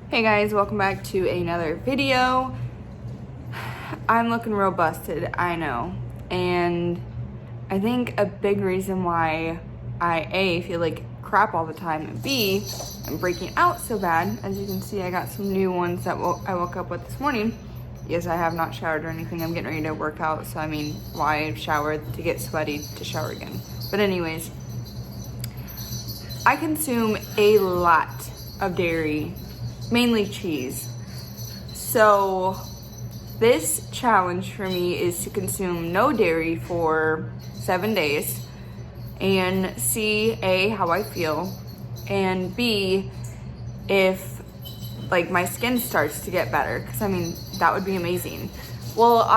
Hey guys, welcome back to another video. I'm looking real busted, I know. And I think a big reason why I A, feel like crap all the time, and B, I'm breaking out so bad. As you can see, I got some new ones that I woke up with this morning. Yes, I have not showered or anything. I'm getting ready to work out, so I mean, why shower to get sweaty to shower again? But anyways, I consume a lot of dairy, mainly cheese. So this challenge for me is to consume no dairy for 7 days and see A, how I feel, and B, if like my skin starts to get better, because I mean, that would be amazing. Well,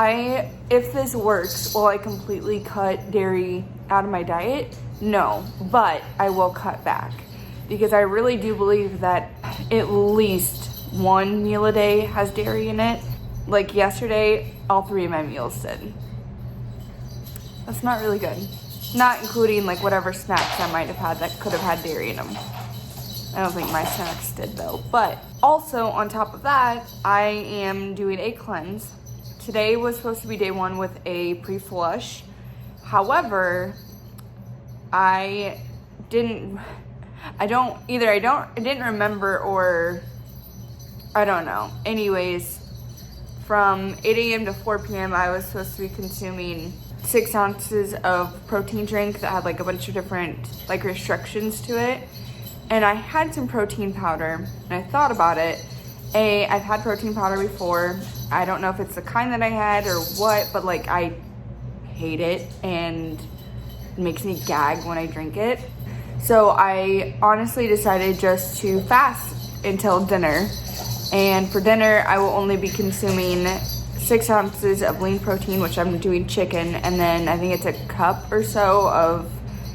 if this works, will I completely cut dairy out of my diet? No, but I will cut back, because I really do believe that at least one meal a day has dairy in it. Like yesterday, all 3 of my meals did. That's not really good. Not including like whatever snacks I might have had that could have had dairy in them. I don't think my snacks did though. But also on top of that, I am doing a cleanse. Today was supposed to be day 1 with a pre-flush. However, I didn't remember, or I don't know. Anyways, from 8 a.m. to 4 p.m. I was supposed to be consuming 6 ounces of protein drink that had like a bunch of different like restrictions to it. And I had some protein powder, and I thought about it. I've had protein powder before. I don't know if it's the kind that I had or what, but like I hate it and it makes me gag when I drink it. So I honestly decided just to fast until dinner. And for dinner, I will only be consuming 6 ounces of lean protein, which I'm doing chicken, and then I think it's a cup or so of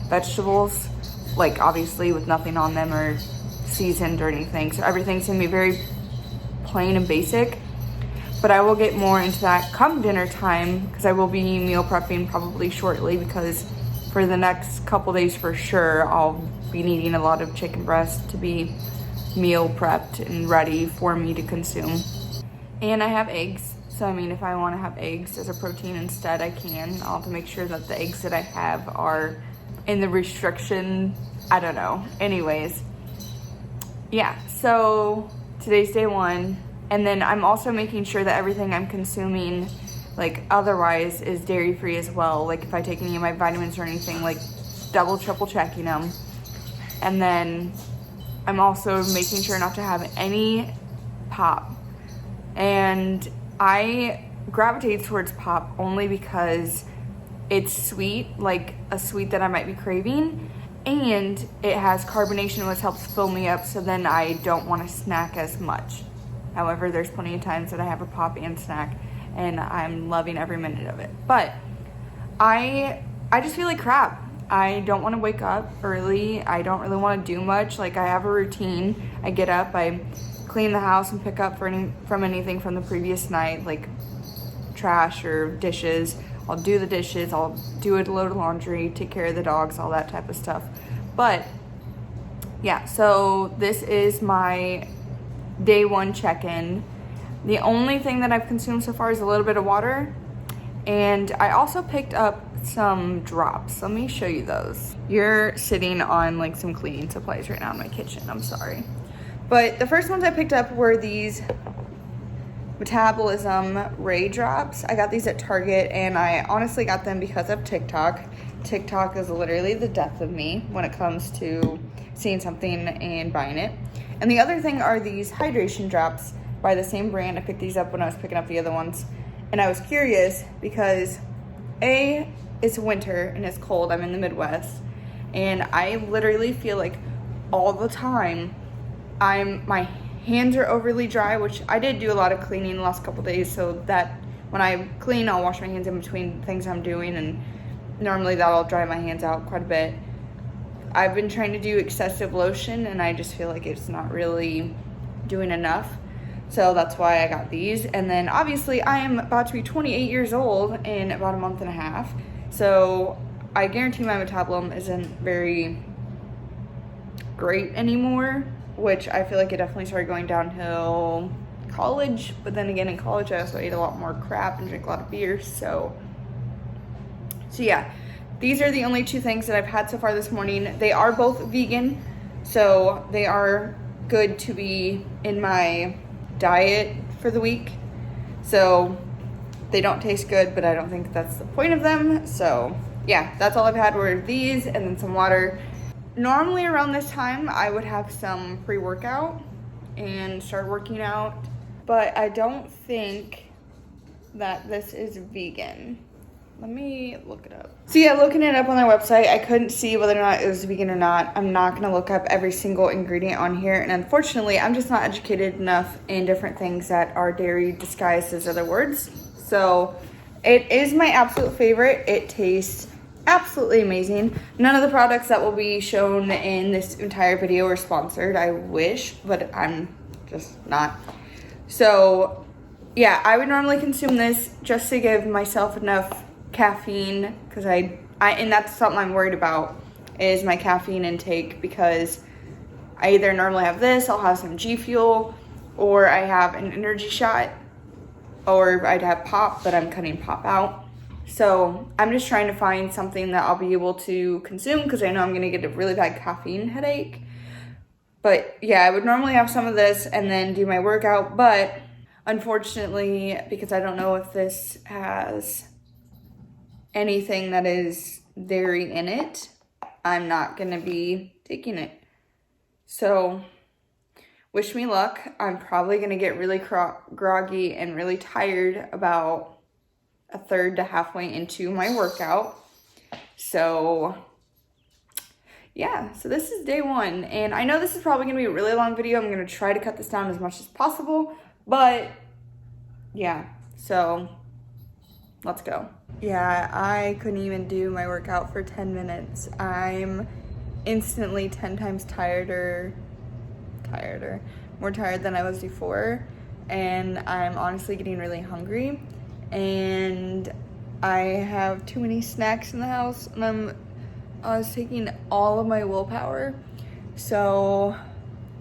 vegetables, like obviously with nothing on them or seasoned or anything. So everything's gonna be very plain and basic. But I will get more into that come dinner time, because I will be meal prepping probably shortly, because for the next couple days for sure, I'll be needing a lot of chicken breast to be meal prepped and ready for me to consume. And I have eggs. So I mean, if I want to have eggs as a protein instead, I can. I'll have to make sure that the eggs that I have are in the restriction, I don't know. Anyways, yeah, so today's day 1. And then I'm also making sure that everything I'm consuming, like otherwise, is dairy free as well. Like if I take any of my vitamins or anything, like double, triple checking them. And then I'm also making sure not to have any pop. And I gravitate towards pop only because it's sweet, like a sweet that I might be craving, and it has carbonation, which helps fill me up, so then I don't want to snack as much. However, there's plenty of times that I have a pop and snack, and I'm loving every minute of it. But I just feel like crap. I don't want to wake up early. I don't really want to do much. Like, I have a routine. I get up, I clean the house and pick up from anything from the previous night, like trash or dishes. I'll do the dishes, I'll do a load of laundry, take care of the dogs, all that type of stuff. But yeah, so this is my day 1 check-in. The only thing that I've consumed so far is a little bit of water. And I also picked up some drops. Let me show you those. You're sitting on like some cleaning supplies right now in my kitchen, I'm sorry. But the first ones I picked up were these Metabolism Ray drops. I got these at Target, and I honestly got them because of TikTok. TikTok is literally the death of me when it comes to seeing something and buying it. And the other thing are these hydration drops by the same brand. I picked these up when I was picking up the other ones. And I was curious because A, it's winter and it's cold. I'm in the Midwest. And I literally feel like all the time my hands are overly dry, which I did do a lot of cleaning the last couple days, so that when I clean, I'll wash my hands in between things I'm doing, and normally that'll dry my hands out quite a bit. I've been trying to do excessive lotion, and I just feel like it's not really doing enough. So that's why I got these. And then obviously I am about to be 28 years old in about a month and a half. So I guarantee my metabolism isn't very great anymore. which I feel like it definitely started going downhill college, but then again in college I also ate a lot more crap and drank a lot of beer. So yeah, these are the only two things that I've had so far this morning. They are both vegan, so they are good to be in my diet for the week. So they don't taste good, but I don't think that's the point of them. So yeah, that's all I've had were these and then some water. Normally around this time I would have some pre-workout and start working out, but I don't think that this is vegan. Let me look it up. So yeah, looking it up on their website, I couldn't see whether or not it was vegan or not. I'm not gonna look up every single ingredient on here, and unfortunately, I'm just not educated enough in different things that are dairy disguised as other words. So it is my absolute favorite. It tastes absolutely amazing. None of the products that will be shown in this entire video are sponsored. I wish, but I'm just not. So yeah, I would normally consume this just to give myself enough caffeine, because I and that's something I'm worried about, is my caffeine intake, because I either normally have this, I'll have some G Fuel, or I have an energy shot, or I'd have pop, but I'm cutting pop out. So I'm just trying to find something that I'll be able to consume, because I know I'm gonna get a really bad caffeine headache. But yeah, I would normally have some of this and then do my workout, but unfortunately, because I don't know if this has anything that is dairy in it, I'm not gonna be taking it. So wish me luck. I'm probably gonna get really groggy and really tired about a third to halfway into my workout. So yeah, so this is day one, and I know this is probably gonna be a really long video. I'm gonna try to cut this down as much as possible, but yeah, so let's go. Yeah, I couldn't even do my workout for 10 minutes. I'm instantly 10 times more tired than I was before, and I'm honestly getting really hungry, and I have too many snacks in the house, and I was taking all of my willpower. So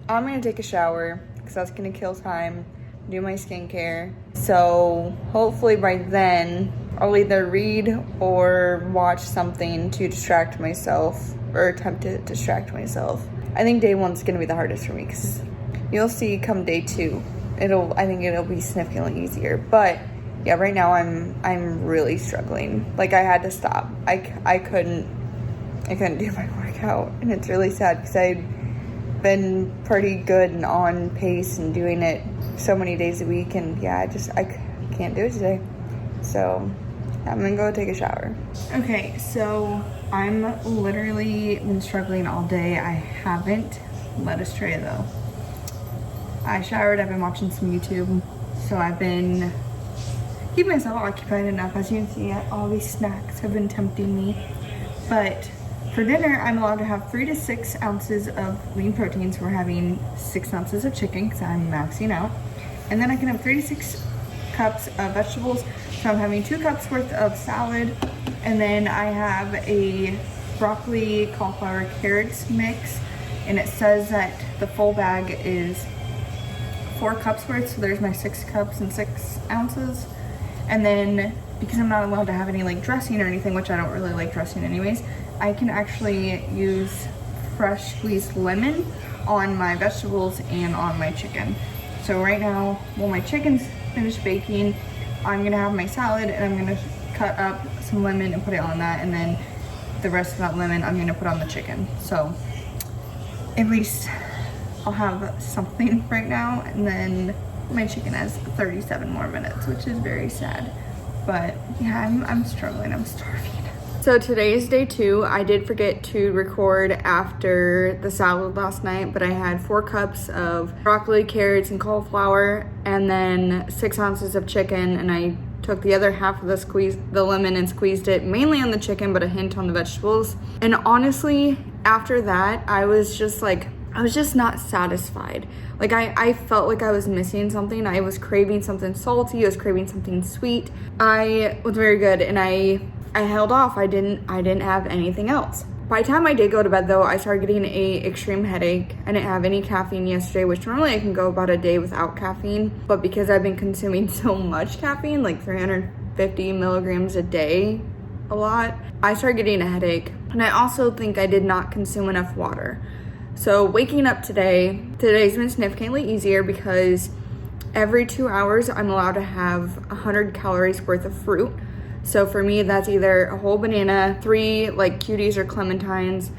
I'm gonna take a shower, because that's gonna kill time, do my skincare. So hopefully by then I'll either read or watch something to distract myself, or attempt to distract myself. I think day one's gonna be the hardest for me, because you'll see come day two, I think it'll be significantly easier. But yeah, right now I'm really struggling. Like, I had to stop. I couldn't do my workout, and it's really sad, because I've been pretty good and on pace and doing it so many days a week, and yeah, I can't do it today. So I'm gonna go take a shower. Okay, so I'm literally been struggling all day. I haven't led a stray though. I showered, I've been watching some YouTube, so I've been keeping myself occupied enough. As you can see, all these snacks have been tempting me. But for dinner, I'm allowed to have 3 to 6 ounces of lean protein, so we're having 6 ounces of chicken, because I'm maxing out. And then I can have 3 to 6 cups of vegetables, so I'm having 2 cups worth of salad, and then I have a broccoli, cauliflower, carrots mix, and it says that the full bag is 4 cups worth, so there's my 6 cups and 6 ounces. And then, because I'm not allowed to have any like dressing or anything, which I don't really like dressing anyways, I can actually use fresh squeezed lemon on my vegetables and on my chicken. So right now, while my chicken's finished baking, I'm gonna have my salad, and I'm gonna cut up some lemon and put it on that, and then the rest of that lemon I'm gonna put on the chicken. So at least I'll have something right now, and then my chicken has 37 more minutes, which is very sad. But yeah, I'm struggling, I'm starving. So today's day 2. I did forget to record after the salad last night, but I had 4 cups of broccoli, carrots, and cauliflower, and then 6 ounces of chicken, and I took the other half of the lemon and squeezed it mainly on the chicken, but a hint on the vegetables. And honestly, after that, I was just not satisfied. Like, I felt like I was missing something. I was craving something salty, I was craving something sweet. I was very good, and I held off. I didn't have anything else. By the time I did go to bed though, I started getting a extreme headache. I didn't have any caffeine yesterday, which normally I can go about a day without caffeine, but because I've been consuming so much caffeine, like 350 milligrams a day, a lot, I started getting a headache. And I also think I did not consume enough water. So waking up today's been significantly easier because every 2 hours I'm allowed to have 100 calories worth of fruit. So for me, that's either a whole banana, 3 like cuties or clementines,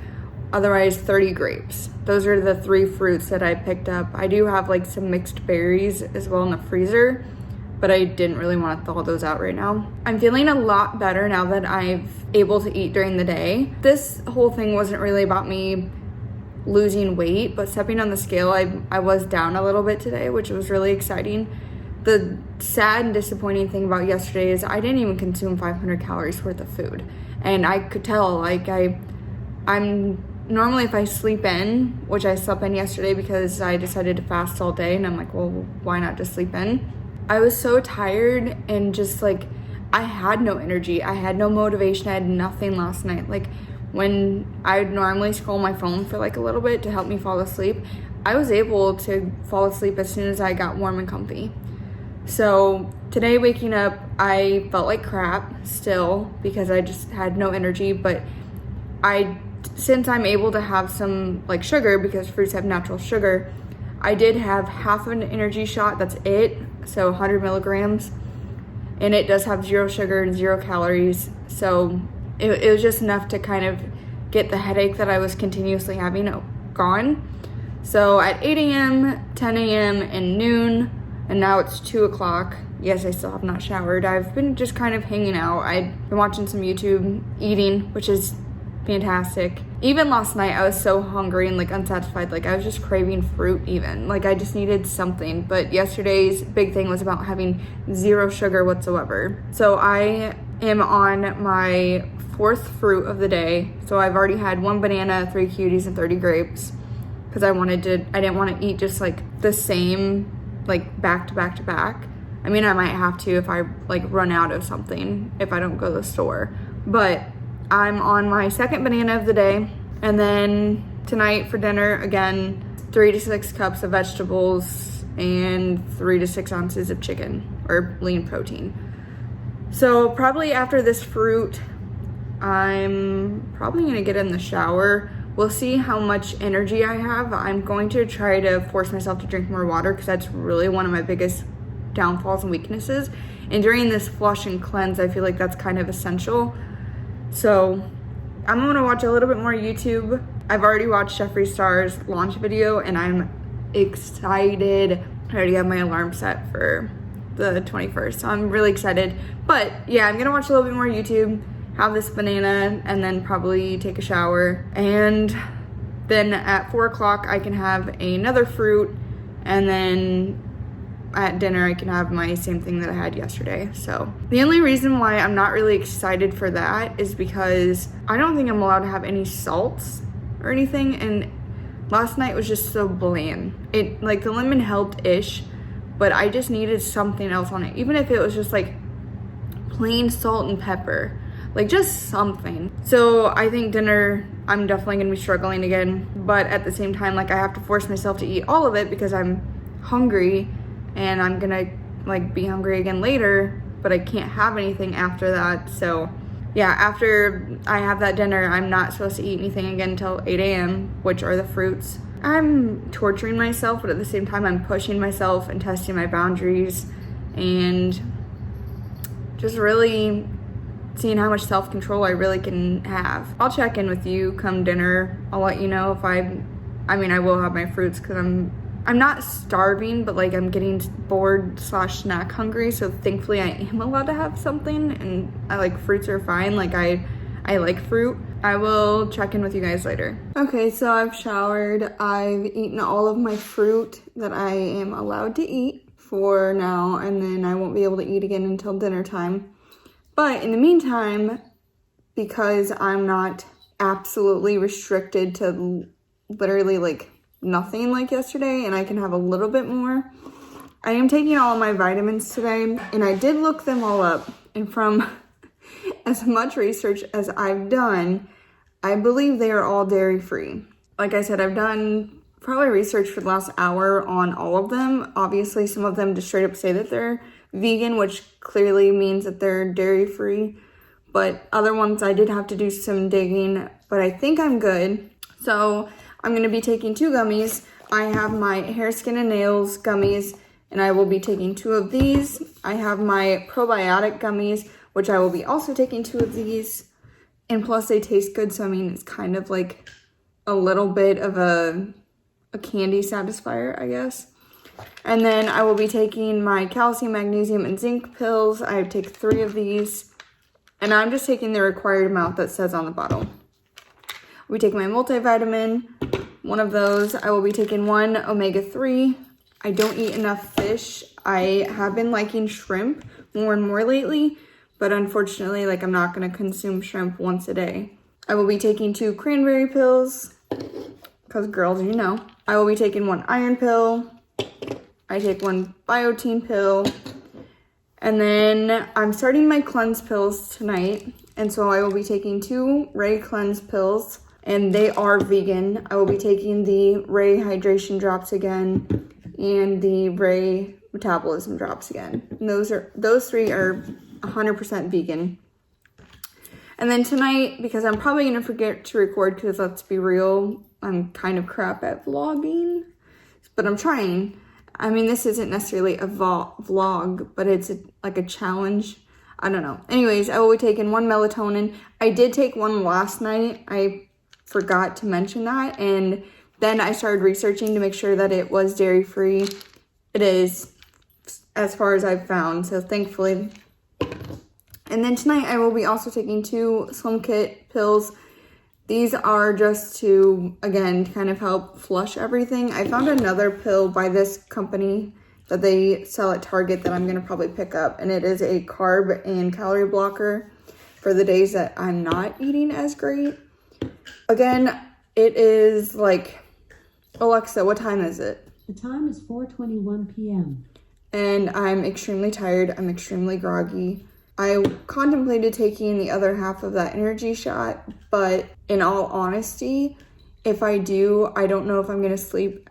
otherwise 30 grapes. Those are the 3 fruits that I picked up. I do have like some mixed berries as well in the freezer, but I didn't really want to thaw those out right now. I'm feeling a lot better now that I'm able to eat during the day. This whole thing wasn't really about me losing weight, but stepping on the scale, I was down a little bit today, which was really exciting. The sad and disappointing thing about yesterday is I didn't even consume 500 calories worth of food. And I could tell, like I'm normally, if I sleep in, which I slept in yesterday because I decided to fast all day, and I'm like, well, why not just sleep in? I was so tired and just like, I had no energy. I had no motivation. I had nothing last night. Like when I would normally scroll my phone for like a little bit to help me fall asleep, I was able to fall asleep as soon as I got warm and comfy. So today waking up, I felt like crap still because I just had no energy, but since I'm able to have some like sugar because fruits have natural sugar, I did have half an energy shot, that's it, so 100 milligrams, and it does have 0 sugar and 0 calories, so it was just enough to kind of get the headache that I was continuously having gone. So at 8 a.m., 10 a.m., and noon, and now it's 2 o'clock. Yes, I still have not showered. I've been just kind of hanging out. I've been watching some YouTube, eating, which is fantastic. Even last night, I was so hungry and like unsatisfied. Like I was just craving fruit even. Like I just needed something. But yesterday's big thing was about having 0 sugar whatsoever. So I am on my 4th fruit of the day. So I've already had 1 banana, 3 cuties, and 30 grapes. Because I didn't want to eat just like the same, like back to back to back. I mean, I might have to if I like run out of something if I don't go to the store. But I'm on my 2nd banana of the day. And then tonight for dinner, again, 3 to 6 cups of vegetables and 3 to 6 ounces of chicken or lean protein. So probably after this fruit, I'm probably gonna get in the shower. We'll see how much energy I have. I'm going to try to force myself to drink more water because that's really one of my biggest downfalls and weaknesses. And during this flush and cleanse, I feel like that's kind of essential. So I'm gonna watch a little bit more YouTube. I've already watched Jeffree Star's launch video and I'm excited. I already have my alarm set for the 21st, so I'm really excited. But yeah, I'm gonna watch a little bit more YouTube, have this banana, and then probably take a shower. And then at 4 o'clock, I can have another fruit, and then at dinner, I can have my same thing that I had yesterday. So the only reason why I'm not really excited for that is because I don't think I'm allowed to have any salts or anything. And last night was just so bland. It like the lemon helped-ish, but I just needed something else on it. Even if it was just like plain salt and pepper, like just something. So I think dinner, I'm definitely gonna be struggling again. But at the same time, like I have to force myself to eat all of it because I'm hungry. And I'm gonna like be hungry again later, but I can't have anything after that. So yeah, after I have that dinner, I'm not supposed to eat anything again until 8 a.m., which are the fruits. I'm torturing myself, but at the same time, I'm pushing myself and testing my boundaries and just really seeing how much self-control I really can have. I'll check in with you come dinner. I'll let you know if I will have my fruits because I'm not starving, but like I'm getting bored / snack hungry. So thankfully I am allowed to have something, and I like fruits are fine. Like I like fruit. I will check in with you guys later. Okay, so I've showered. I've eaten all of my fruit that I am allowed to eat for now, and then I won't be able to eat again until dinner time. But in the meantime, because I'm not absolutely restricted to literally like nothing like yesterday, and I can have a little bit more, I am taking all of my vitamins today, and I did look them all up, and from as much research as I've done, I believe they are all dairy free. Like I said, I've done probably research for the last hour on all of them. Obviously, some of them just straight up say that they're vegan, which clearly means that they're dairy free. But other ones I did have to do some digging, but I think I'm good. So I'm gonna be taking 2 gummies. I have my hair, skin, and nails gummies, and I will be taking 2 of these. I have my probiotic gummies, which I will be also taking 2 of these. And plus they taste good, so I mean, it's kind of like a little bit of a candy satisfier, I guess. And then I will be taking my calcium, magnesium, and zinc pills. I take 3 of these, and I'm just taking the required amount that says on the bottle. We take my multivitamin, 1 of those. I will be taking 1 omega-3. I don't eat enough fish. I have been liking shrimp more and more lately, but unfortunately, like, I'm not gonna consume shrimp once a day. I will be taking 2 cranberry pills, because girls, you know. I will be taking 1 iron pill. I take 1 biotin pill. And then I'm starting my cleanse pills tonight. And so I will be taking 2 Ray cleanse pills, and they are vegan. I will be taking the Ray hydration drops again and the Ray metabolism drops again. And those 3 are 100% vegan. And then tonight, because I'm probably gonna forget to record, because let's be real, I'm kind of crap at vlogging, but I'm trying. I mean, this isn't necessarily a vlog, but it's like a challenge. I don't know. Anyways, I will be taking 1 melatonin. I did take 1 last night. I forgot to mention that. And then I started researching to make sure that it was dairy free. It is, as far as I've found, so thankfully. And then tonight I will be also taking 2 Slim Kit pills. These are just to, again, kind of help flush everything. I found another pill by this company that they sell at Target that I'm gonna probably pick up, and it is a carb and calorie blocker for the days that I'm not eating as great. Again, it is like, Alexa, what time is it? The time is 4:21 p.m. And I'm extremely tired. I'm extremely groggy. I contemplated taking the other half of that energy shot, but in all honesty, if I do, I don't know if I'm gonna sleep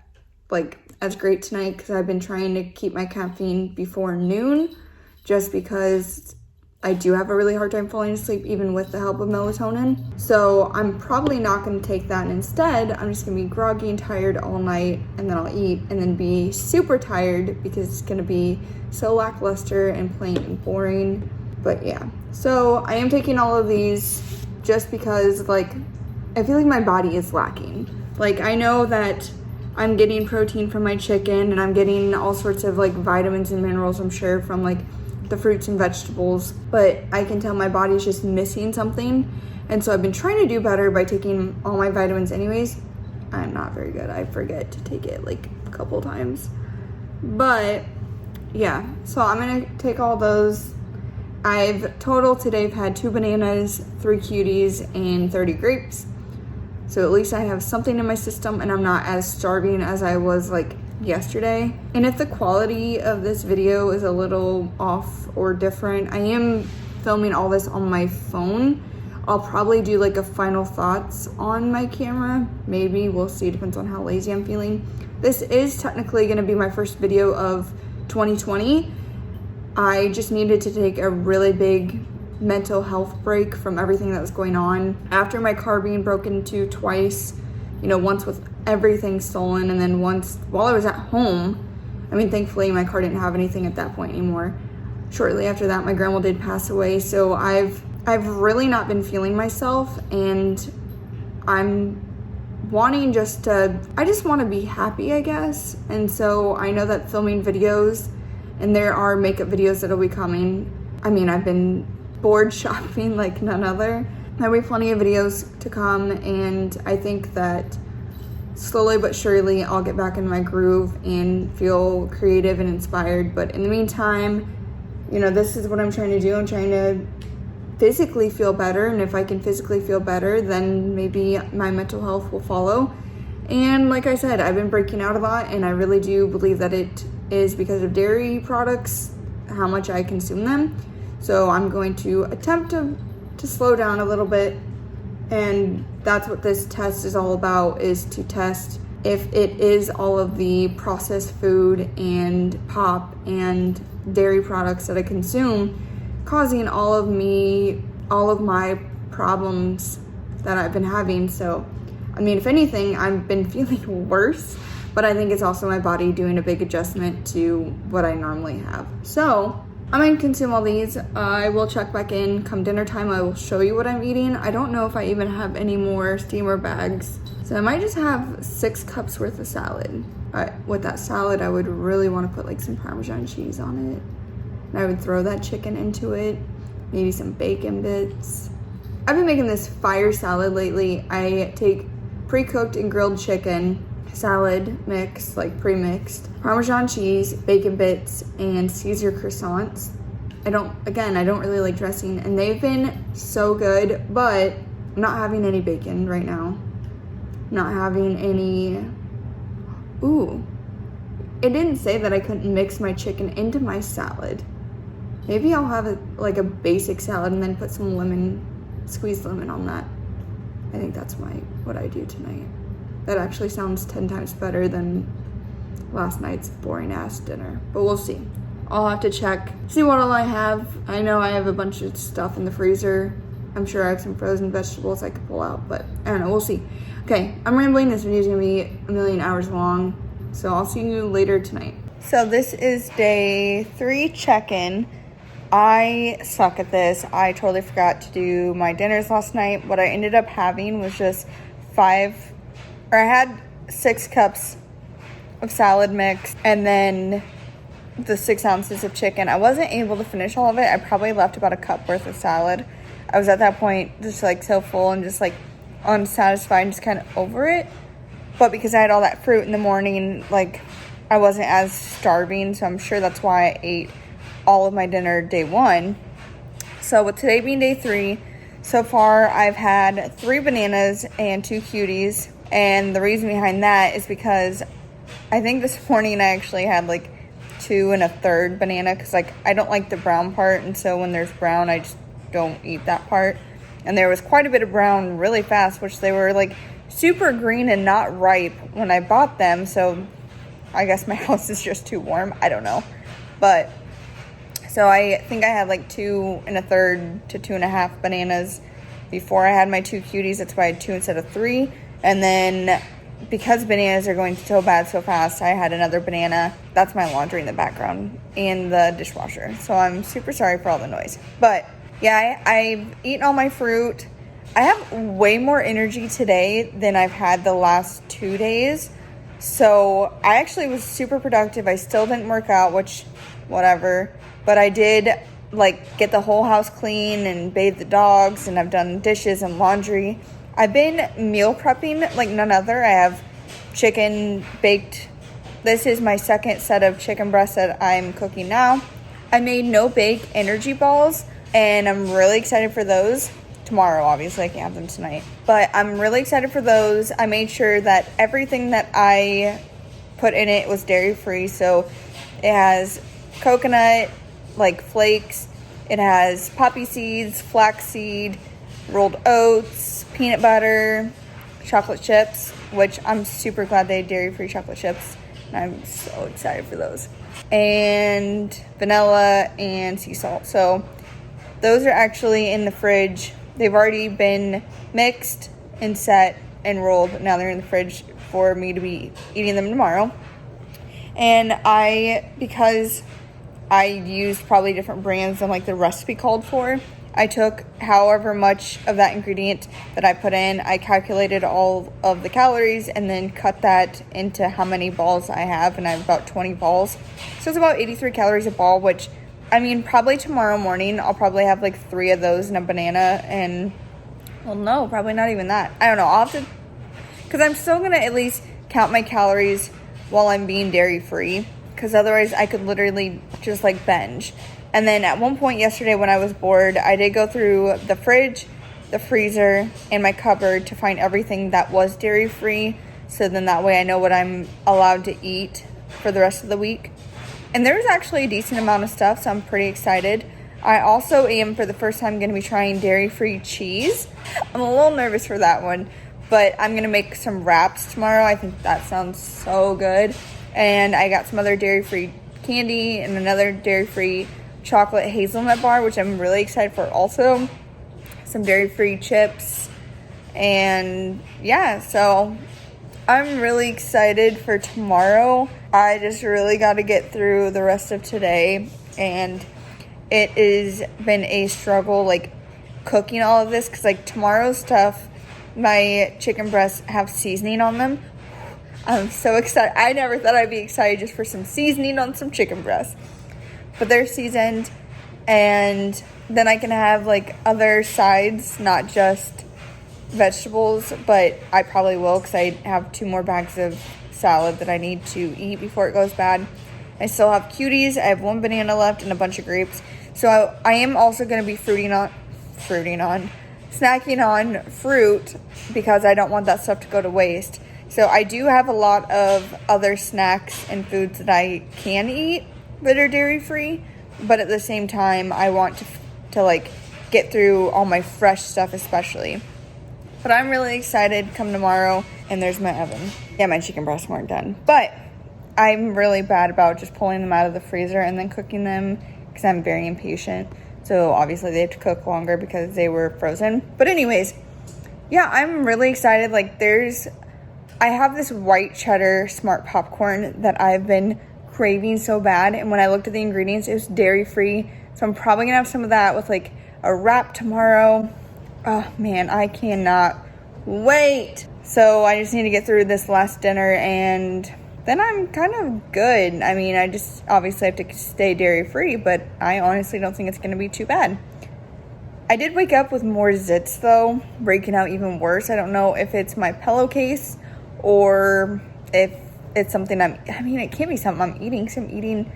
like as great tonight, because I've been trying to keep my caffeine before noon, just because I do have a really hard time falling asleep even with the help of melatonin. So I'm probably not gonna take that, and instead I'm just gonna be groggy and tired all night, and then I'll eat and then be super tired because it's gonna be so lackluster and plain and boring. But yeah, so I am taking all of these just because, like, I feel like my body is lacking. Like, I know that I'm getting protein from my chicken, and I'm getting all sorts of like vitamins and minerals, I'm sure, from like the fruits and vegetables, but I can tell my body's just missing something. And so I've been trying to do better by taking all my vitamins anyways. I'm not very good. I forget to take it like a couple times. But yeah, so I'm gonna take all those. I've total today I've had 2 bananas, 3 cuties, and 30 grapes. So at least I have something in my system, and I'm not as starving as I was like yesterday. And if the quality of this video is a little off or different, I am filming all this on my phone. I'll probably do like a final thoughts on my camera. Maybe, we'll see, depends on how lazy I'm feeling. This is technically gonna be my first video of 2020. I just needed to take a really big mental health break from everything that was going on. After my car being broken into twice, you know, once with everything stolen, and then once while I was at home. I mean, thankfully my car didn't have anything at that point anymore. Shortly after that, my grandma did pass away. So I've really not been feeling myself, and I'm wanting I just want to be happy, I guess. And so I know that filming videos, and there are makeup videos that'll be coming. I mean, I've been board shopping like none other. There'll be plenty of videos to come, and I think that slowly but surely I'll get back in my groove and feel creative and inspired. But in the meantime, you know, this is what I'm trying to do. I'm trying to physically feel better, and if I can physically feel better, then maybe my mental health will follow. And like I said, I've been breaking out a lot, and I really do believe that it is because of dairy products, how much I consume them. So I'm going to attempt to slow down a little bit And that's what this test is all about, is to test if it is all of the processed food and pop and dairy products that I consume causing all of my problems that I've been having. So, I mean, if anything, I've been feeling worse, but I think it's also my body doing a big adjustment to what I normally have. So, I'm gonna consume all these. I will check back in come dinner time. I will show you what I'm eating. I don't know if I even have any more steamer bags. So I might just have 6 cups worth of salad. With that salad, I would really want to put like some Parmesan cheese on it. And I would throw that chicken into it, maybe some bacon bits. I've been making this fire salad lately. I take pre-cooked and grilled chicken, salad mix, like pre-mixed, Parmesan cheese, bacon bits, and Caesar croissants. I don't really like dressing, and they've been so good, but I'm not having any bacon right now. Not having any, ooh, it didn't say that I couldn't mix my chicken into my salad. Maybe I'll have like a basic salad and then put some lemon, squeezed lemon on that. I think that's what I do tonight. That actually sounds 10 times better than last night's boring ass dinner, but we'll see. I'll have to check, see what all I have. I know I have a bunch of stuff in the freezer. I'm sure I have some frozen vegetables I could pull out, but I don't know, we'll see. Okay, I'm rambling. This video is gonna be a million hours long, so I'll see you later tonight. So this is day 3 check-in. I suck at this. I totally forgot to do my dinners last night. What I ended up having was just I had 6 cups of salad mix and then the 6 ounces of chicken. I wasn't able to finish all of it. I probably left about a cup worth of salad. I was at that point just like so full and just like unsatisfied, just kind of over it. But because I had all that fruit in the morning, like I wasn't as starving, so I'm sure that's why I ate all of my dinner day 1. So with today being day 3, so far I've had 3 bananas and 2 cuties, and the reason behind that is because I think this morning I actually had like 2 1/3 banana, because like I don't like the brown part, and so when there's brown I just don't eat that part. And there was quite a bit of brown really fast, which they were like super green and not ripe when I bought them, so I guess my house is just too warm, I don't know. But so I think I had like 2 1/3 to 2.5 bananas before I had my 2 cuties. That's why I had 2 instead of 3. And then because bananas are going so bad so fast, I had another banana. That's my laundry in the background and the dishwasher. So I'm super sorry for all the noise. But yeah, I've eaten all my fruit. I have way more energy today than I've had the last 2 days. So I actually was super productive. I still didn't work out, which whatever. But I did like get the whole house clean and bathe the dogs, and I've done dishes and laundry. I've been meal prepping like none other. I have chicken baked. This is my second set of chicken breasts that I'm cooking now. I made no-bake energy balls, and I'm really excited for those. Tomorrow, obviously, I can't have them tonight. But I'm really excited for those. I made sure that everything that I put in it was dairy-free. So it has coconut, like flakes. It has poppy seeds, flaxseed, rolled oats, peanut butter, chocolate chips, which I'm super glad they had dairy-free chocolate chips. And I'm so excited for those. And vanilla and sea salt. So those are actually in the fridge. They've already been mixed and set and rolled. Now they're in the fridge for me to be eating them tomorrow. And because I used probably different brands than like the recipe called for, I took however much of that ingredient that I put in, I calculated all of the calories and then cut that into how many balls I have, and I have about 20 balls. So it's about 83 calories a ball, which, I mean, probably tomorrow morning I'll probably have like 3 of those and a banana, and, well, no, probably not even that. I don't know, I'll have to, because I'm still going to at least count my calories while I'm being dairy-free, because otherwise I could literally just like binge. And then at one point yesterday when I was bored, I did go through the fridge, the freezer, and my cupboard to find everything that was dairy-free. So then that way I know what I'm allowed to eat for the rest of the week. And there's actually a decent amount of stuff, so I'm pretty excited. I also am, for the first time, going to be trying dairy-free cheese. I'm a little nervous for that one, but I'm going to make some wraps tomorrow. I think that sounds so good. And I got some other dairy-free candy and another dairy-free chocolate hazelnut bar, which I'm really excited for also. Some dairy-free chips. And yeah, so I'm really excited for tomorrow. I just really got to get through the rest of today, and it has been a struggle, like, cooking all of this, because, like, tomorrow's stuff, my chicken breasts have seasoning on them. I'm so excited. I never thought I'd be excited just for some seasoning on some chicken breasts, but they're seasoned, and then I can have, like, other sides, not just vegetables, but I probably will, because I have 2 more bags of salad that I need to eat before it goes bad. I still have cuties. I have 1 banana left and a bunch of grapes. So I am also going to be snacking on fruit, because I don't want that stuff to go to waste. So I do have a lot of other snacks and foods that I can eat that are dairy free, but at the same time I want to like get through all my fresh stuff especially. But I'm really excited come tomorrow. And there's my oven. Yeah, my chicken breasts weren't done, but I'm really bad about just pulling them out of the freezer and then cooking them, because I'm very impatient. So obviously they have to cook longer because they were frozen. But anyways, yeah, I'm really excited. Like, I have this white cheddar smart popcorn that I've been craving so bad. And when I looked at the ingredients, it was dairy free. So I'm probably gonna have some of that with like a wrap tomorrow. Oh man, I cannot wait. So I just need to get through this last dinner, and then I'm kind of good. I mean, I just obviously have to stay dairy free, but I honestly don't think it's going to be too bad. I did wake up with more zits though, breaking out even worse. I don't know if it's my pillowcase or if it's something it can't be something I'm eating, because I'm eating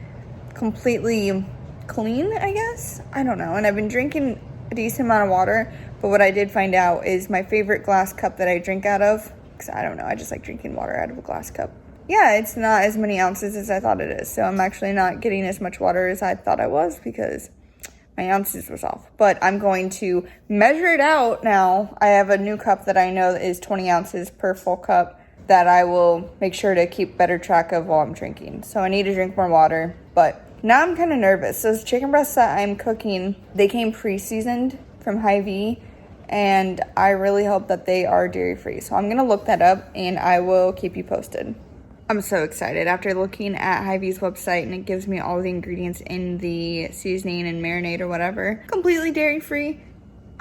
completely clean, I guess. I don't know. And I've been drinking a decent amount of water, but what I did find out is my favorite glass cup that I drink out of, because I don't know, I just like drinking water out of a glass cup. Yeah, it's not as many ounces as I thought it is. So I'm actually not getting as much water as I thought I was, because my ounces was off. But I'm going to measure it out now. I have a new cup that I know is 20 ounces per full cup that I will make sure to keep better track of while I'm drinking. So I need to drink more water. But now I'm kind of nervous. Those chicken breasts that I'm cooking, they came pre-seasoned from Hy-Vee, and I really hope that they are dairy-free. So I'm going to look that up, and I will keep you posted. I'm so excited after looking at Hy-Vee's website, and it gives me all the ingredients in the seasoning and marinade or whatever. Completely dairy-free.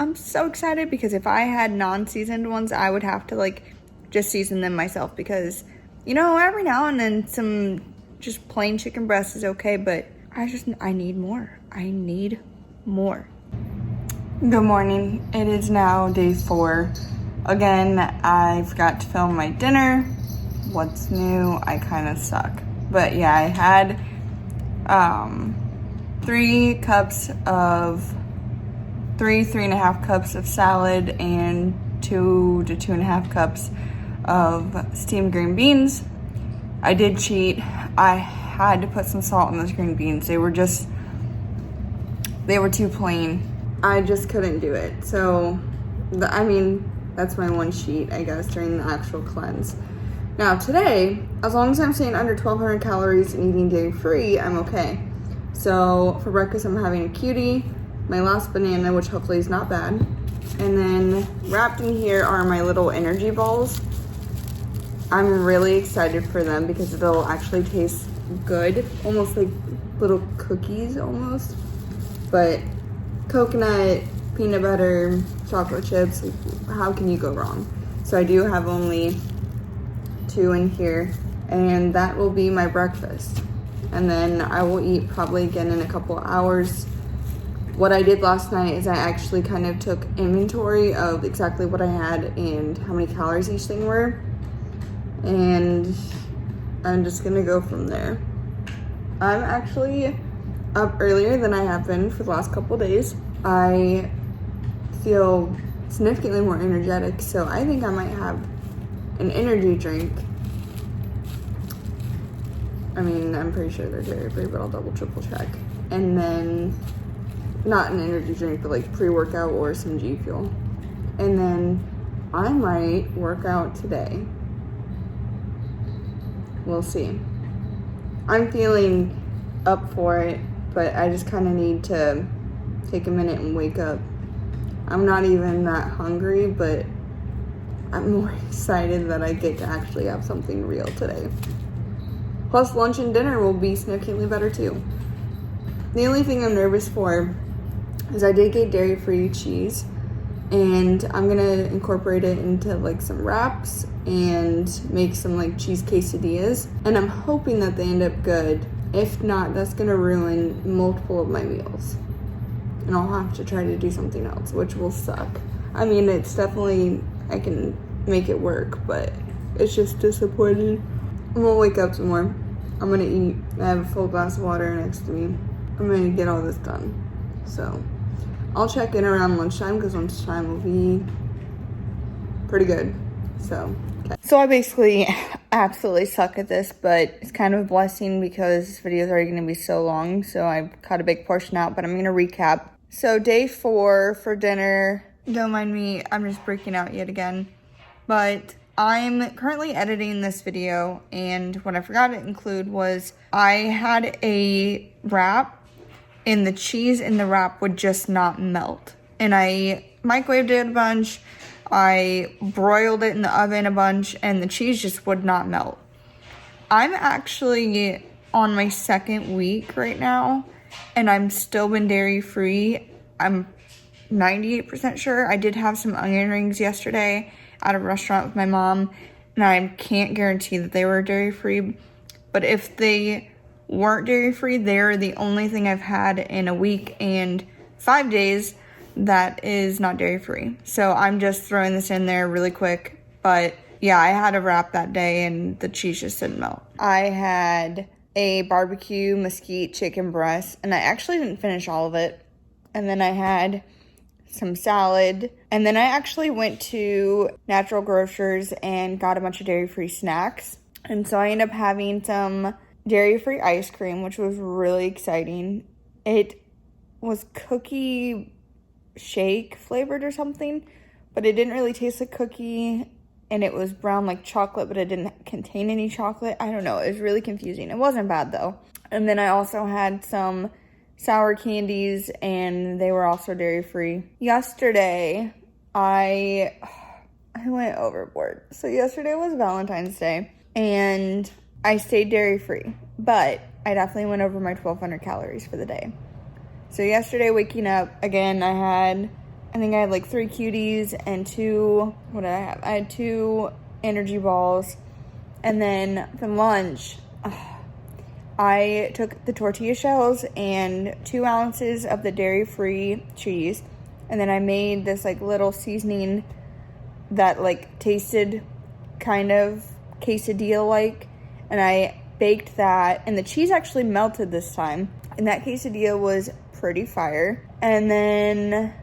I'm so excited, because if I had non-seasoned ones, I would have to like just season them myself, because, you know, every now and then some just plain chicken breast is okay, but I need more. I need more. Good morning. It is now day 4. Again, I forgot to film my dinner. What's new? I kind of suck. But yeah, I had 3.5 cups of salad and 2 to 2.5 cups of steamed green beans. I did cheat. I had to put some salt in those green beans. They were too plain. I just couldn't do it. So, that's my one cheat, I guess, during the actual cleanse. Now today, as long as I'm staying under 1,200 calories and eating dairy-free, I'm okay. So for breakfast, I'm having a cutie, my last banana, which hopefully is not bad. And then wrapped in here are my little energy balls. I'm really excited for them because they'll actually taste good, almost like little cookies almost. But coconut, peanut butter, chocolate chips, how can you go wrong? So I do have only 2 in here, and that will be my breakfast. And then I will eat probably again in a couple hours. What I did last night is I actually kind of took inventory of exactly what I had and how many calories each thing were. And I'm just gonna go from there. I'm actually up earlier than I have been for the last couple days. I feel significantly more energetic, so I think I might have an energy drink. I'm pretty sure they're dairy free, but I'll double triple check. And then not an energy drink, but like pre-workout or some G Fuel. And then I might work out today. We'll see. I'm feeling up for it, but I just kind of need to take a minute and wake up. I'm not even that hungry, but I'm more excited that I get to actually have something real today. Plus lunch and dinner will be significantly better too. The only thing I'm nervous for is I did get dairy-free cheese, and I'm gonna incorporate it into like some wraps and make some like cheese quesadillas, and I'm hoping that they end up good. If not, that's gonna ruin multiple of my meals, and I'll have to try to do something else, which will suck. I mean, it's definitely, I can make it work, but it's just disappointing. I'm gonna wake up some more. I'm gonna eat. I have a full glass of water next to me. I'm gonna get all this done. So I'll check in around lunchtime, because lunchtime will be pretty good. So, okay. So I basically absolutely suck at this, but it's kind of a blessing because this video is already going to be so long. So I cut a big portion out, but I'm going to recap. So day 4 for dinner. Don't mind me, I'm just breaking out yet again. But I'm currently editing this video, and what I forgot to include was I had a wrap, and the cheese in the wrap would just not melt. And I microwaved it a bunch, I broiled it in the oven a bunch, and the cheese just would not melt. I'm actually on my 2nd week right now, and I'm still been dairy free. I'm 98% sure. I did have some onion rings yesterday at a restaurant with my mom, and I can't guarantee that they were dairy free, but if they weren't dairy free, they're the only thing I've had in a week and 5 days that is not dairy free. So I'm just throwing this in there really quick. But yeah, I had a wrap that day and the cheese just didn't melt. I had a barbecue mesquite chicken breast, and I actually didn't finish all of it. And then I had some salad, and then I actually went to Natural Grocers and got a bunch of dairy-free snacks. And so I ended up having some dairy-free ice cream, which was really exciting. It was cookie shake flavored or something, but it didn't really taste like cookie, and it was brown like chocolate, but it didn't contain any chocolate. I don't know, it was really confusing. It wasn't bad though. And then I also had some sour candies, and they were also dairy-free. Yesterday, I went overboard. So yesterday was Valentine's Day, and I stayed dairy-free, but I definitely went over my 1,200 calories for the day. So yesterday, waking up, again, I think I had like 3 cuties and 2, what did I have? I had 2 energy balls, and then for lunch, I took the tortilla shells and 2 ounces of the dairy-free cheese, and then I made this like little seasoning that like tasted kind of quesadilla-like, and I baked that, and the cheese actually melted this time, and that quesadilla was pretty fire. And then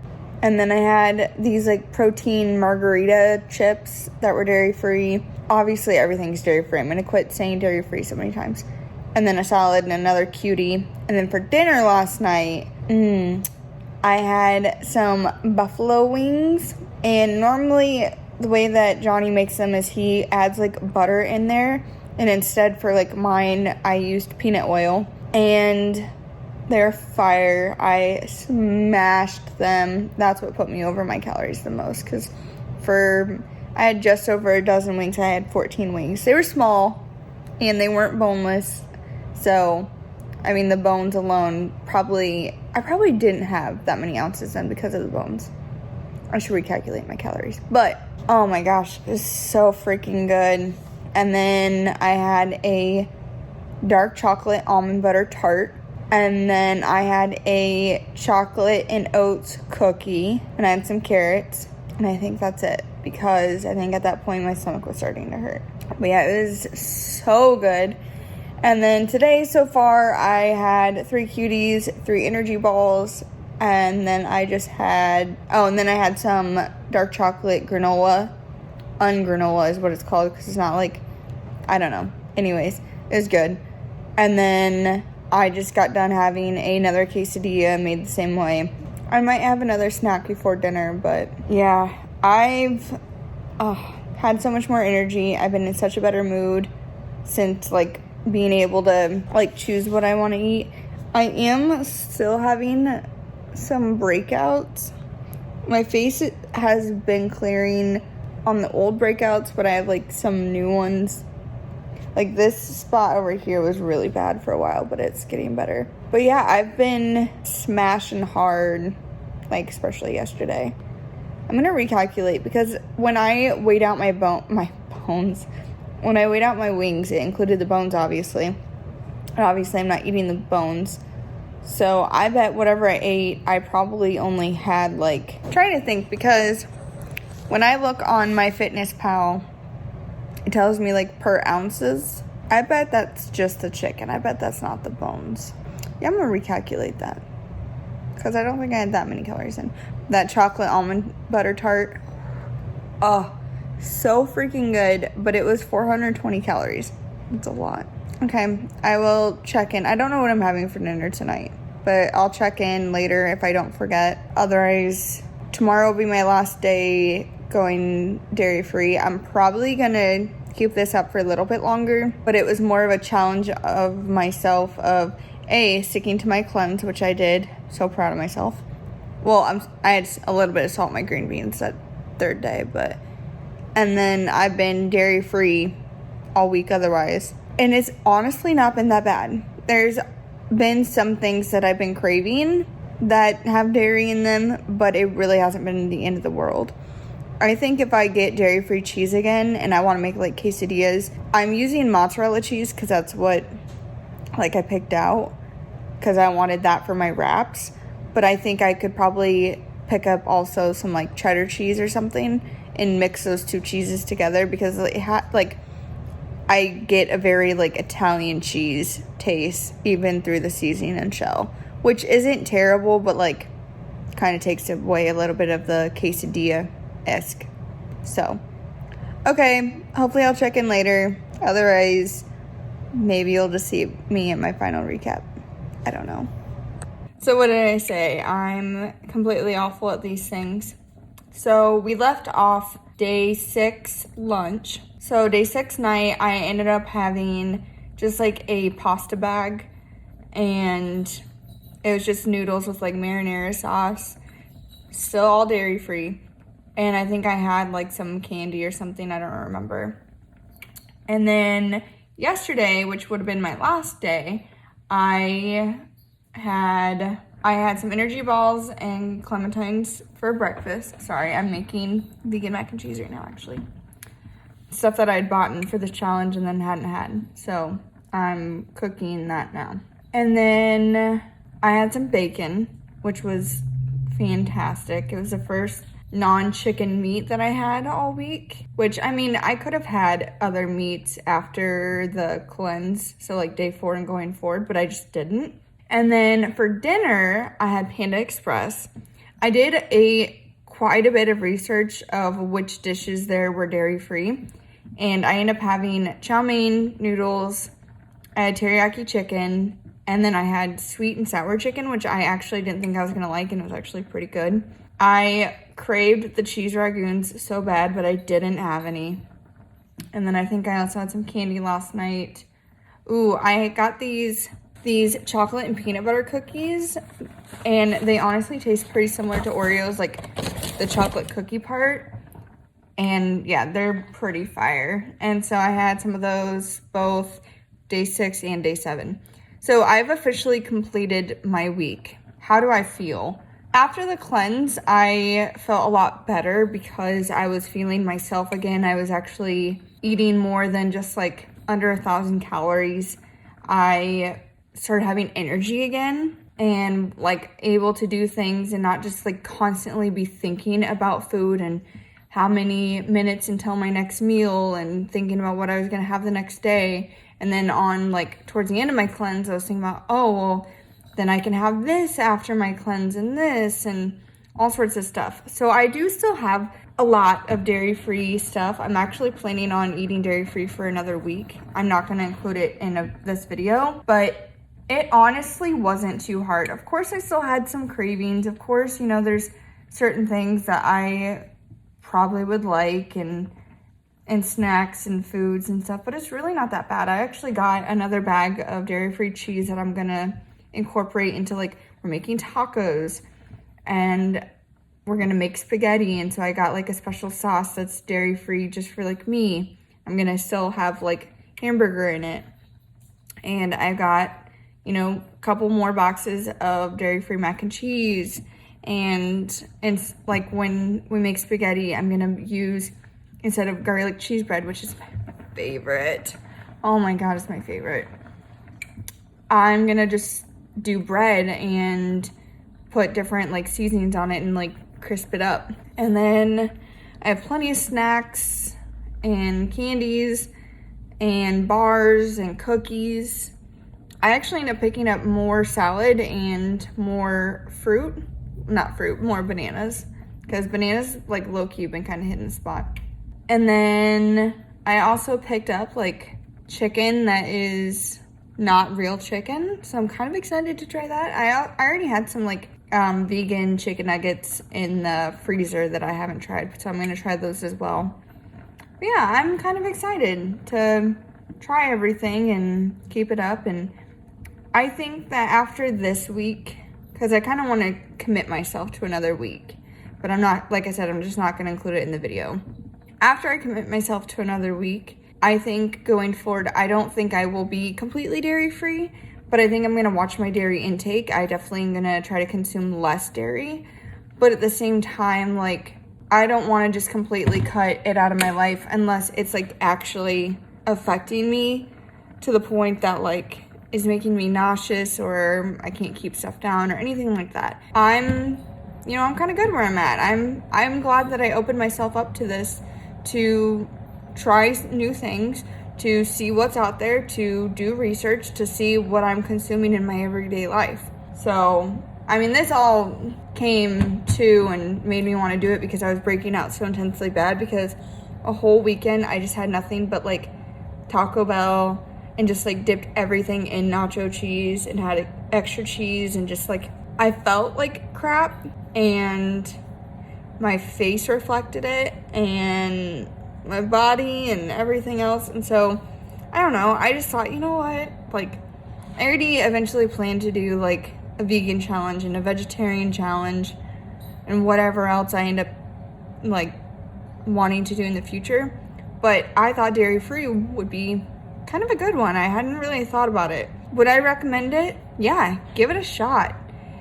I had these like protein margarita chips that were dairy-free. Obviously everything's dairy-free. I'm gonna quit saying dairy-free so many times. And then a salad and another cutie. And then for dinner last night, I had some buffalo wings. And normally the way that Johnny makes them is he adds like butter in there. And instead for like mine, I used peanut oil. And they're fire. I smashed them. That's what put me over my calories the most. Because I had just over a dozen wings. I had 14 wings. They were small and they weren't boneless. So, I mean, the bones alone I probably didn't have that many ounces then because of the bones. I should recalculate my calories. But, oh my gosh, it's so freaking good. And then I had a dark chocolate almond butter tart. And then I had a chocolate and oats cookie. And I had some carrots. And I think that's it. Because I think at that point my stomach was starting to hurt. But yeah, it was so good. And then today, so far, I had 3 cuties, 3 energy balls, and then I just had, and then I had some dark chocolate granola. Ungranola is what it's called, because it's not like, I don't know. Anyways, it was good. And then I just got done having another quesadilla made the same way. I might have another snack before dinner, but yeah, I've had so much more energy. I've been in such a better mood since like being able to like choose what I want to eat. I am still having some breakouts. My face has been clearing on the old breakouts, but I have like some new ones. Like this spot over here was really bad for a while, but it's getting better. But yeah, I've been smashing hard, like especially yesterday. I'm gonna recalculate because when I weighed out my bones, when I weighed out my wings, it included the bones, obviously. And obviously I'm not eating the bones. So I bet whatever I ate, I probably only had like, I'm trying to think, because when I look on MyFitnessPal, it tells me like per ounces. I bet that's just the chicken. I bet that's not the bones. Yeah, I'm gonna recalculate that because I don't think I had that many calories in. That chocolate almond butter tart, oh, so freaking good, but it was 420 calories. It's a lot. Okay, I will check in. I don't know what I'm having for dinner tonight, but I'll check in later if I don't forget. Otherwise, tomorrow will be my last day going dairy-free. I'm probably gonna keep this up for a little bit longer, but it was more of a challenge of myself of sticking to my cleanse, which I did. So proud of myself. Well, I had a little bit of salt in my green beans that third day, and then I've been dairy-free all week otherwise. And it's honestly not been that bad. There's been some things that I've been craving that have dairy in them, but it really hasn't been the end of the world. I think if I get dairy-free cheese again and I want to make like quesadillas, I'm using mozzarella cheese because that's what like I picked out because I wanted that for my wraps. But I think I could probably pick up also some like cheddar cheese or something and mix those two cheeses together because it I get a very like Italian cheese taste even through the seasoning and shell, which isn't terrible, but like kind of takes away a little bit of the quesadilla-esque. So, okay, hopefully I'll check in later. Otherwise, maybe you'll just see me in my final recap. I don't know. So what did I say? I'm completely awful at these things. So we left off day 6 lunch. So day 6 night, I ended up having just like a pasta bag, and it was just noodles with like marinara sauce, still all dairy free. And I think I had like some candy or something, I don't remember. And then yesterday, which would have been my last day, I had some energy balls and clementines for breakfast. Sorry, I'm making vegan mac and cheese right now, actually. Stuff that I'd bought for the challenge and then hadn't had. So I'm cooking that now. And then I had some bacon, which was fantastic. It was the first non-chicken meat that I had all week, which I mean, I could have had other meats after the cleanse, so like day 4 and going forward, but I just didn't. And then for dinner, I had Panda Express. I did quite a bit of research of which dishes there were dairy-free, and I ended up having chow mein, noodles, I had teriyaki chicken, and then I had sweet and sour chicken, which I actually didn't think I was gonna like, and it was actually pretty good. I craved the cheese ragoons so bad, but I didn't have any. And then I think I also had some candy last night. Ooh, I got these chocolate and peanut butter cookies, and they honestly taste pretty similar to Oreos, like the chocolate cookie part. And yeah, they're pretty fire. And so I had some of those both day 6 and day 7. So I've officially completed my week. How do I feel? After the cleanse, I felt a lot better because I was feeling myself again. I was actually eating more than just like under 1,000 calories. I started having energy again and like able to do things and not just like constantly be thinking about food and how many minutes until my next meal and thinking about what I was gonna have the next day. And then on like towards the end of my cleanse, I was thinking about, oh, well, then I can have this after my cleanse and this and all sorts of stuff. So I do still have a lot of dairy-free stuff. I'm actually planning on eating dairy-free for another week. I'm not gonna include it in this video, but it honestly wasn't too hard. Of course, I still had some cravings. Of course, you know, there's certain things that I probably would like and snacks and foods and stuff, but it's really not that bad. I actually got another bag of dairy-free cheese that I'm gonna incorporate into, like, we're making tacos and we're gonna make spaghetti, and so I got like a special sauce that's dairy-free just for like me. I'm gonna still have like hamburger in it. And I got, you know, a couple more boxes of dairy-free mac and cheese, and like when we make spaghetti, I'm gonna use, instead of garlic cheese bread, which is my favorite, oh my god, it's my favorite, I'm gonna just do bread and put different like seasonings on it and like crisp it up. And then I have plenty of snacks and candies and bars and cookies. I actually ended up picking up more salad and more fruit, more bananas, because bananas like low-key have been kind of hitting the spot. And then I also picked up like chicken that is not real chicken, so I'm kind of excited to try that. I already had some like vegan chicken nuggets in the freezer that I haven't tried, so I'm gonna try those as well. But yeah, I'm kind of excited to try everything and keep it up. And I think that after this week, because I kind of want to commit myself to another week, but I'm not, like I said, I'm just not going to include it in the video. After I commit myself to another week, I think going forward, I don't think I will be completely dairy-free, but I think I'm going to watch my dairy intake. I definitely am going to try to consume less dairy, but at the same time, like, I don't want to just completely cut it out of my life unless it's like actually affecting me to the point that like is making me nauseous or I can't keep stuff down or anything like that. I'm kind of good where I'm at. I'm glad that I opened myself up to this, to try new things, to see what's out there, to do research, to see what I'm consuming in my everyday life. So, I mean, this all came to and made me want to do it because I was breaking out so intensely bad, because a whole weekend I just had nothing but like Taco Bell and just like dipped everything in nacho cheese and had extra cheese, and just like I felt like crap and my face reflected it and my body and everything else. And so I don't know, I just thought, you know what, like I already eventually planned to do like a vegan challenge and a vegetarian challenge and whatever else I end up like wanting to do in the future, but I thought dairy-free would be kind of a good one. I hadn't really thought about it. Would I recommend it? Yeah, give it a shot.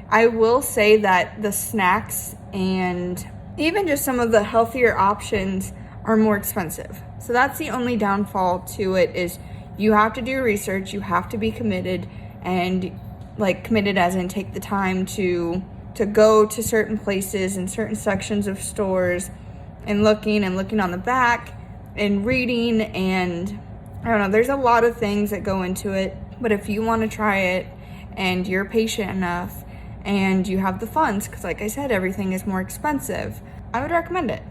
I will say that the snacks and even just some of the healthier options are more expensive. So that's the only downfall to it, is you have to do research, you have to be committed, and like committed as in take the time to go to certain places and certain sections of stores and looking on the back and reading, and I don't know, there's a lot of things that go into it. But if you want to try it and you're patient enough and you have the funds, because like I said, everything is more expensive, I would recommend it.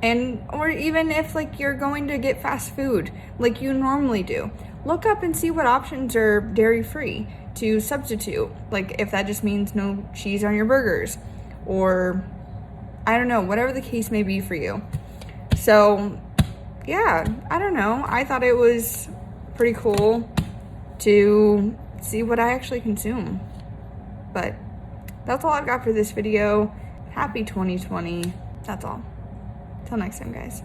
And or even if like you're going to get fast food like you normally do, look up and see what options are dairy-free to substitute, like if that just means no cheese on your burgers, or I don't know, whatever the case may be for you. So yeah, I don't know, I thought it was pretty cool to see what I actually consume. But that's all I've got for this video. Happy 2020. That's all. Till next time, guys.